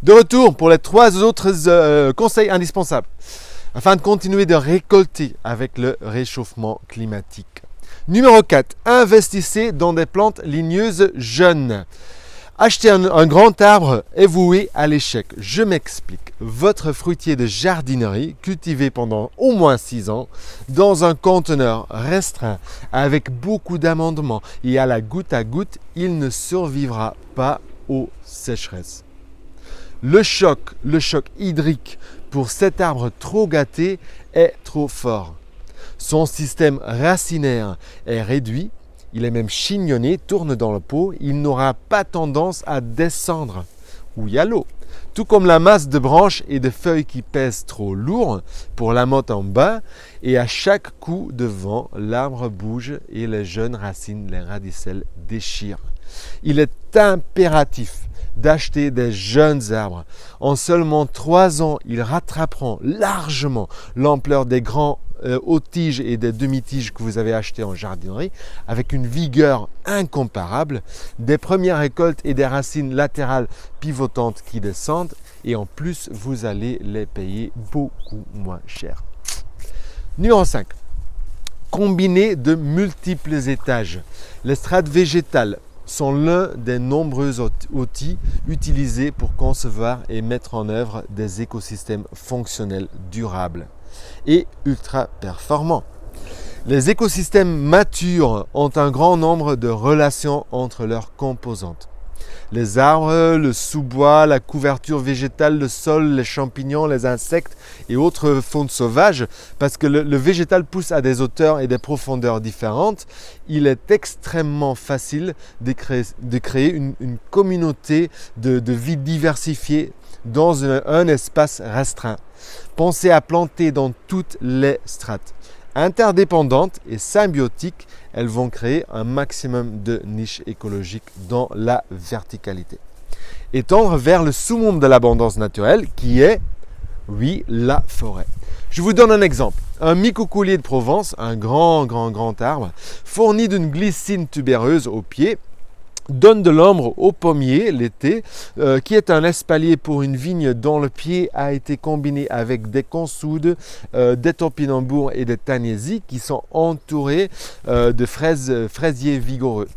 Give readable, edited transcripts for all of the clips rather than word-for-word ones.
De retour pour les 3 autres conseils indispensables afin de continuer de récolter avec le réchauffement climatique. Numéro 4, investissez dans des plantes ligneuses jeunes. Acheter un grand arbre est voué à l'échec. Je m'explique. Votre fruitier de jardinerie, cultivé pendant au moins 6 ans, dans un conteneur restreint, avec beaucoup d'amendements et à la goutte à goutte, il ne survivra pas aux sécheresses. Le choc hydrique pour cet arbre trop gâté est trop fort. Son système racinaire est réduit. Il est même chignonné, tourne dans le pot, il n'aura pas tendance à descendre où il y a l'eau. Tout comme la masse de branches et de feuilles qui pèsent trop lourd pour la motte en bas, et à chaque coup de vent, l'arbre bouge et les jeunes racines, les radicelles déchirent. Il est impératif d'acheter des jeunes arbres. En seulement 3 ans, ils rattraperont largement l'ampleur des grands hautes tiges et des demi-tiges que vous avez achetés en jardinerie avec une vigueur incomparable, des premières récoltes et des racines latérales pivotantes qui descendent et en plus vous allez les payer beaucoup moins cher. Numéro 5. Combiner de multiples étages. Les strates végétales sont l'un des nombreux outils utilisés pour concevoir et mettre en œuvre des écosystèmes fonctionnels durables et ultra performants. Les écosystèmes matures ont un grand nombre de relations entre leurs composantes. Les arbres, le sous-bois, la couverture végétale, le sol, les champignons, les insectes et autres faunes sauvages, parce que le végétal pousse à des hauteurs et des profondeurs différentes, il est extrêmement facile de créer une communauté de vie diversifiée dans un espace restreint. Pensez à planter dans toutes les strates. Interdépendantes et symbiotiques, elles vont créer un maximum de niches écologiques dans la verticalité. Et tendre vers le sous-monde de l'abondance naturelle qui est, oui, la forêt. Je vous donne un exemple. Un micocoulier de Provence, un grand arbre, fourni d'une glycine tubéreuse au pied, donne de l'ombre au pommier l'été, qui est un espalier pour une vigne dont le pied a été combiné avec des consoudes, des topinambours et des taniesies qui sont entourés de fraisiers vigoureux.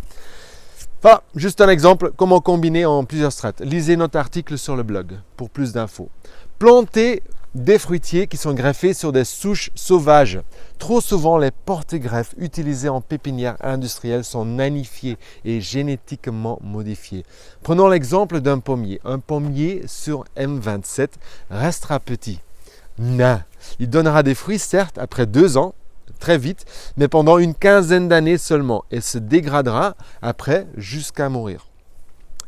Enfin, juste un exemple, comment combiner en plusieurs strates. Lisez notre article sur le blog pour plus d'infos. Plantez des fruitiers qui sont greffés sur des souches sauvages. Trop souvent, les porte-greffes utilisés en pépinière industrielle sont nanifiés et génétiquement modifiés. Prenons l'exemple d'un pommier. Un pommier sur M27 restera petit, nain. Il donnera des fruits, certes, après 2 ans, très vite, mais pendant une quinzaine d'années seulement et se dégradera après jusqu'à mourir.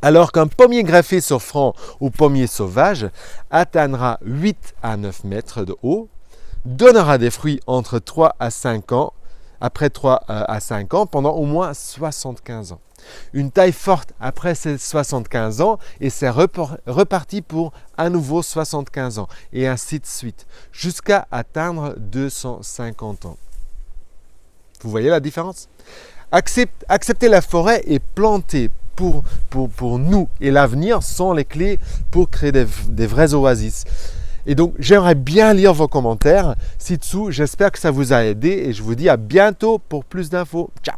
Alors qu'un pommier greffé sur franc ou pommier sauvage atteindra 8 à 9 mètres de haut, donnera des fruits entre 3 à 5 ans, après 3 à 5 ans, pendant au moins 75 ans. Une taille forte après ces 75 ans et c'est reparti pour à nouveau 75 ans et ainsi de suite, jusqu'à atteindre 250 ans. Vous voyez la différence? Accepter la forêt et planter pour nous et l'avenir sont les clés pour créer des vraies oasis. Et donc, j'aimerais bien lire vos commentaires ci-dessous. J'espère que ça vous a aidé et je vous dis à bientôt pour plus d'infos. Ciao!